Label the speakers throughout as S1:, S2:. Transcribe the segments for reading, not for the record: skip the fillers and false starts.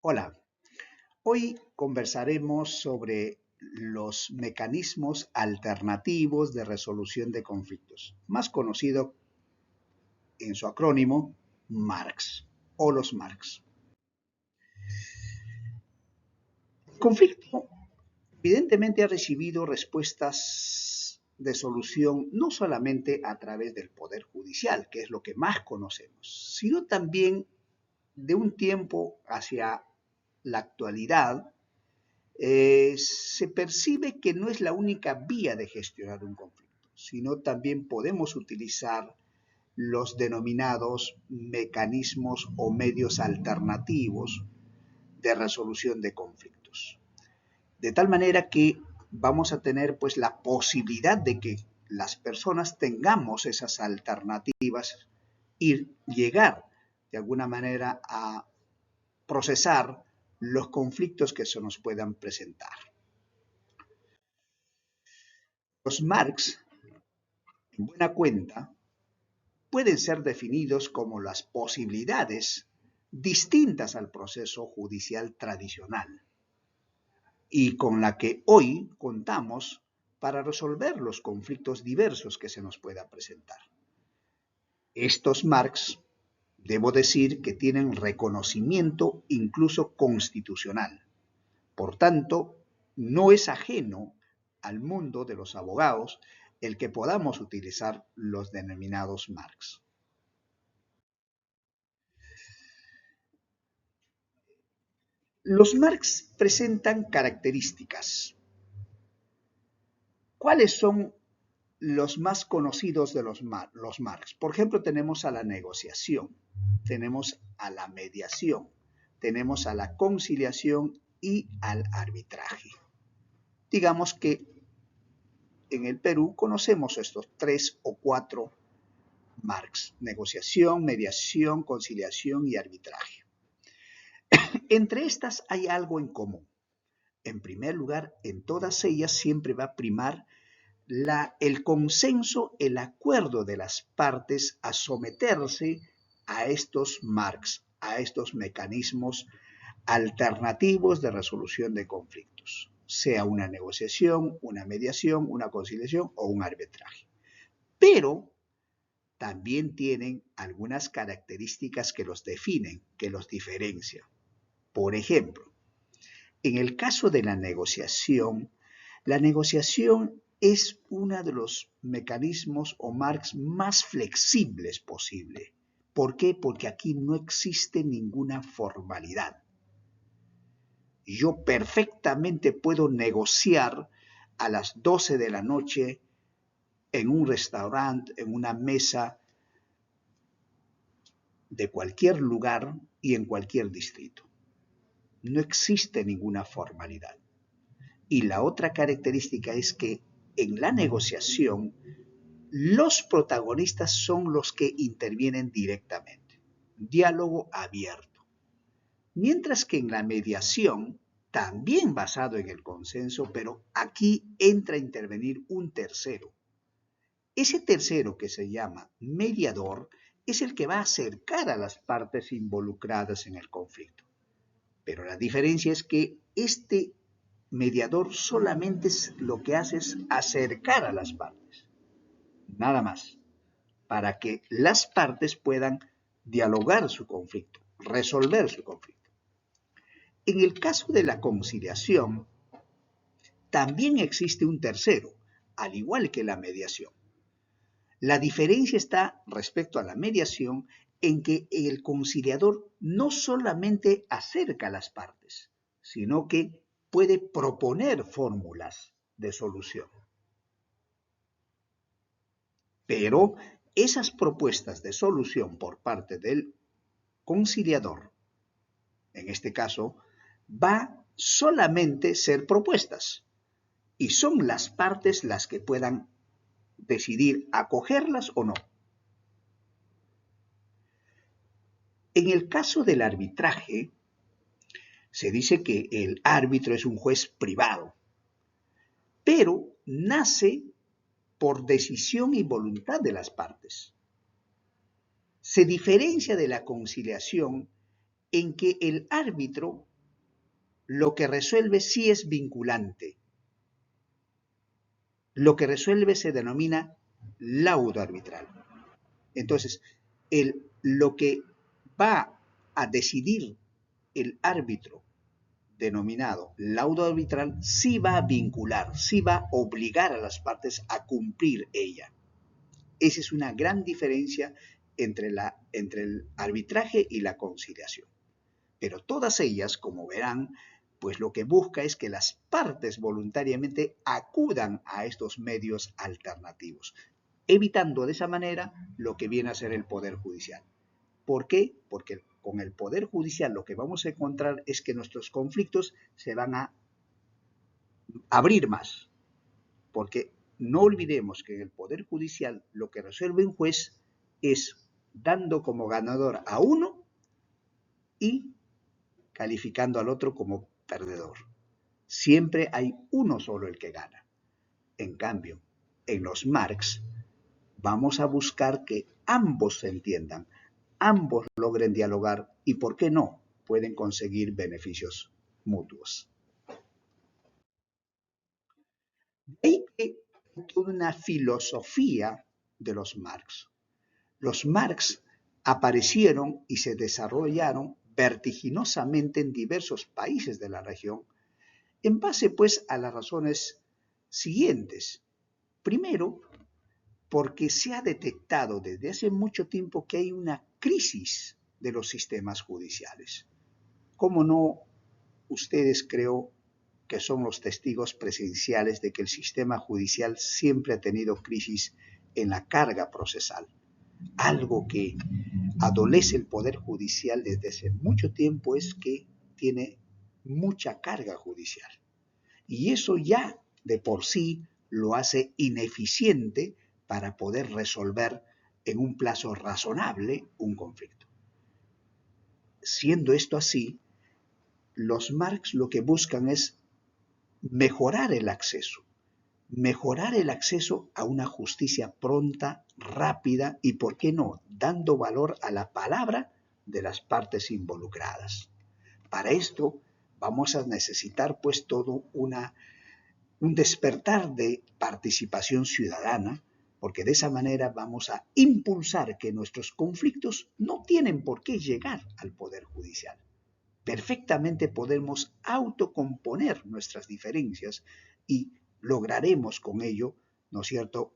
S1: Hola, hoy conversaremos sobre los mecanismos alternativos de resolución de conflictos, más conocido en su acrónimo MARCS o los MARCS. El conflicto evidentemente ha recibido respuestas de solución no solamente a través del Poder Judicial, que es lo que más conocemos, sino también de un tiempo hacia la actualidad. Se percibe que no es la única vía de gestionar un conflicto, sino también podemos utilizar los denominados mecanismos o medios alternativos de resolución de conflictos. De tal manera que vamos a tener pues la posibilidad de que las personas tengamos esas alternativas y llegar de alguna manera a procesar los conflictos que se nos puedan presentar. Los marcs, en buena cuenta, pueden ser definidos como las posibilidades distintas al proceso judicial tradicional y con la que hoy contamos para resolver los conflictos diversos que se nos puedan presentar. Estos marcs, debo decir que tienen reconocimiento incluso constitucional. Por tanto, no es ajeno al mundo de los abogados el que podamos utilizar los denominados marcs. Los marcs presentan características. ¿Cuáles son los más conocidos de los marcs? Por ejemplo, tenemos a la negociación, tenemos a la mediación, tenemos a la conciliación y al arbitraje. Digamos que en el Perú conocemos estos 3 o 4 marcs: negociación, mediación, conciliación y arbitraje. Entre estas hay algo en común. En primer lugar, en todas ellas siempre va a primar el consenso, el acuerdo de las partes a someterse a estos marcs, a estos mecanismos alternativos de resolución de conflictos, sea una negociación, una mediación, una conciliación o un arbitraje. Pero también tienen algunas características que los definen, que los diferencian. Por ejemplo, en el caso de la negociación es uno de los mecanismos o marcs más flexibles posible. ¿Por qué? Porque aquí no existe ninguna formalidad. Yo perfectamente puedo negociar a las 12 de la noche en un restaurante, en una mesa de cualquier lugar y en cualquier distrito. No existe ninguna formalidad. Y la otra característica es que en la negociación los protagonistas son los que intervienen directamente. Diálogo abierto. Mientras que en la mediación, también basado en el consenso, pero aquí entra a intervenir un tercero. Ese tercero, que se llama mediador, es el que va a acercar a las partes involucradas en el conflicto. Pero la diferencia es que este mediador solamente lo que hace es acercar a las partes, nada más, para que las partes puedan dialogar su conflicto, resolver su conflicto. En el caso de la conciliación, también existe un tercero, al igual que la mediación. La diferencia está respecto a la mediación en que el conciliador no solamente acerca a las partes, sino que puede proponer fórmulas de solución. Pero esas propuestas de solución por parte del conciliador, en este caso, va solamente a ser propuestas y son las partes las que puedan decidir acogerlas o no. En el caso del arbitraje, se dice que el árbitro es un juez privado, pero nace por decisión y voluntad de las partes. Se diferencia de la conciliación en que el árbitro lo que resuelve sí es vinculante. Lo que resuelve se denomina laudo arbitral. Entonces, lo que va a decidir el árbitro denominado laudo arbitral sí va a vincular, sí va a obligar a las partes a cumplir ella. Esa es una gran diferencia entre el arbitraje y la conciliación. Pero todas ellas, como verán, pues lo que busca es que las partes voluntariamente acudan a estos medios alternativos, evitando de esa manera lo que viene a ser el Poder Judicial. ¿Por qué? Porque con el Poder Judicial lo que vamos a encontrar es que nuestros conflictos se van a abrir más, porque no olvidemos que en el Poder Judicial lo que resuelve un juez es dando como ganador a uno y calificando al otro como perdedor. Siempre hay uno solo el que gana. En cambio, en los marcs vamos a buscar que ambos se entiendan, ambos logren dialogar y, ¿por qué no?, pueden conseguir beneficios mutuos. Hay toda una filosofía de los marcs. Los marcs aparecieron y se desarrollaron vertiginosamente en diversos países de la región, en base pues a las razones siguientes. Primero, porque se ha detectado desde hace mucho tiempo que hay una crisis de los sistemas judiciales. ¿Cómo no? Ustedes creo que son los testigos presenciales de que el sistema judicial siempre ha tenido crisis en la carga procesal. Algo que adolece el Poder Judicial desde hace mucho tiempo es que tiene mucha carga judicial. Y eso ya de por sí lo hace ineficiente para poder resolver en un plazo razonable un conflicto. Siendo esto así, los marcs lo que buscan es mejorar el acceso a una justicia pronta, rápida y, ¿por qué no?, dando valor a la palabra de las partes involucradas. Para esto vamos a necesitar pues todo un despertar de participación ciudadana, porque de esa manera vamos a impulsar que nuestros conflictos no tienen por qué llegar al Poder Judicial. Perfectamente podemos autocomponer nuestras diferencias y lograremos con ello, ¿no es cierto?,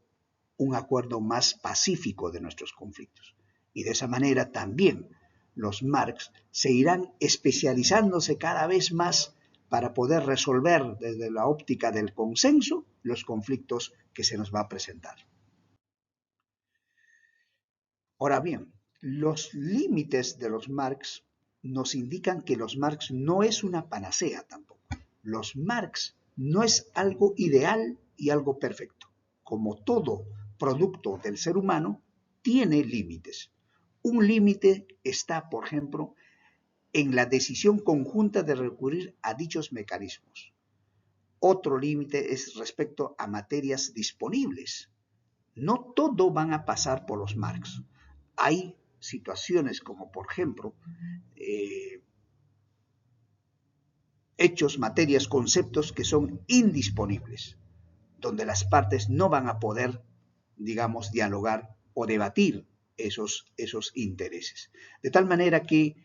S1: un acuerdo más pacífico de nuestros conflictos. Y de esa manera también los marcs se irán especializándose cada vez más para poder resolver desde la óptica del consenso los conflictos que se nos va a presentar. Ahora bien, los límites de los marcs nos indican que los marcs no es una panacea tampoco. Los marcs no es algo ideal y algo perfecto. Como todo producto del ser humano, tiene límites. Un límite está, por ejemplo, en la decisión conjunta de recurrir a dichos mecanismos. Otro límite es respecto a materias disponibles. No todo van a pasar por los marcs. Hay situaciones como, por ejemplo, hechos, materias, conceptos que son indisponibles, donde las partes no van a poder, digamos, dialogar o debatir esos intereses. De tal manera que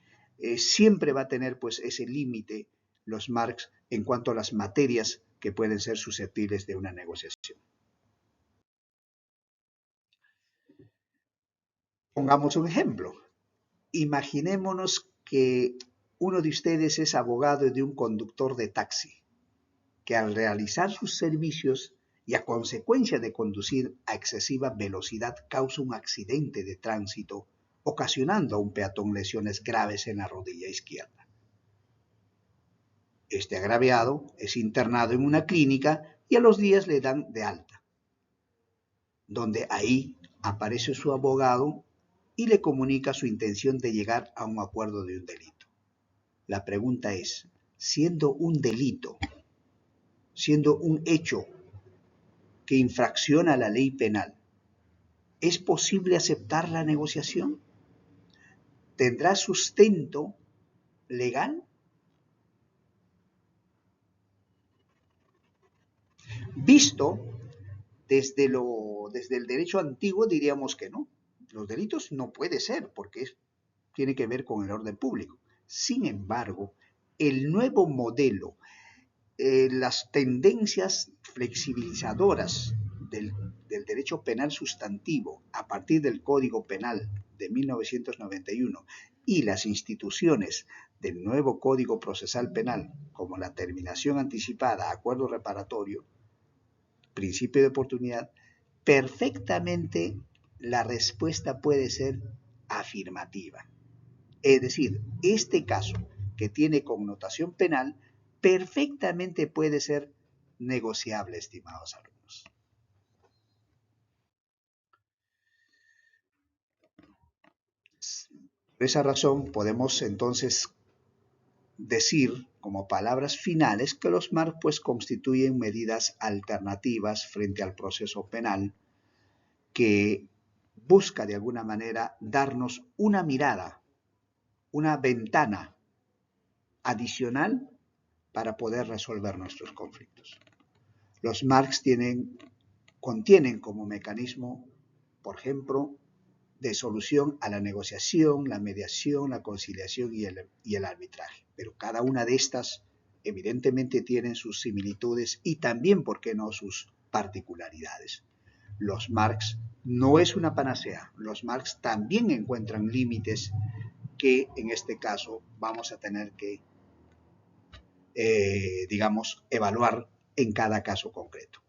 S1: siempre va a tener pues ese límite los marcs en cuanto a las materias que pueden ser susceptibles de una negociación. Pongamos un ejemplo. Imaginémonos que uno de ustedes es abogado de un conductor de taxi, que al realizar sus servicios y a consecuencia de conducir a excesiva velocidad causa un accidente de tránsito, ocasionando a un peatón lesiones graves en la rodilla izquierda. Este agraviado es internado en una clínica y a los días le dan de alta, donde ahí aparece su abogado y le comunica su intención de llegar a un acuerdo de un delito. La pregunta es, siendo un delito, siendo un hecho que infracciona la ley penal, ¿es posible aceptar la negociación? ¿Tendrá sustento legal? Visto desde el derecho antiguo diríamos que no. Los delitos no puede ser porque tiene que ver con el orden público. Sin embargo, el nuevo modelo, las tendencias flexibilizadoras del derecho penal sustantivo a partir del Código Penal de 1991 y las instituciones del nuevo Código Procesal Penal, como la terminación anticipada, acuerdo reparatorio, principio de oportunidad, perfectamente la respuesta puede ser afirmativa. Es decir, este caso que tiene connotación penal perfectamente puede ser negociable, estimados alumnos. Por esa razón podemos entonces decir como palabras finales que los MARC pues constituyen medidas alternativas frente al proceso penal que busca de alguna manera darnos una mirada, una ventana adicional para poder resolver nuestros conflictos. Los MARCs contienen como mecanismo, por ejemplo, de solución a la negociación, la mediación, la conciliación y el arbitraje. Pero cada una de estas evidentemente tienen sus similitudes y también, ¿por qué no?, sus particularidades. Los MARCs no es una panacea. Los MARCs también encuentran límites que en este caso vamos a tener que, digamos, evaluar en cada caso concreto.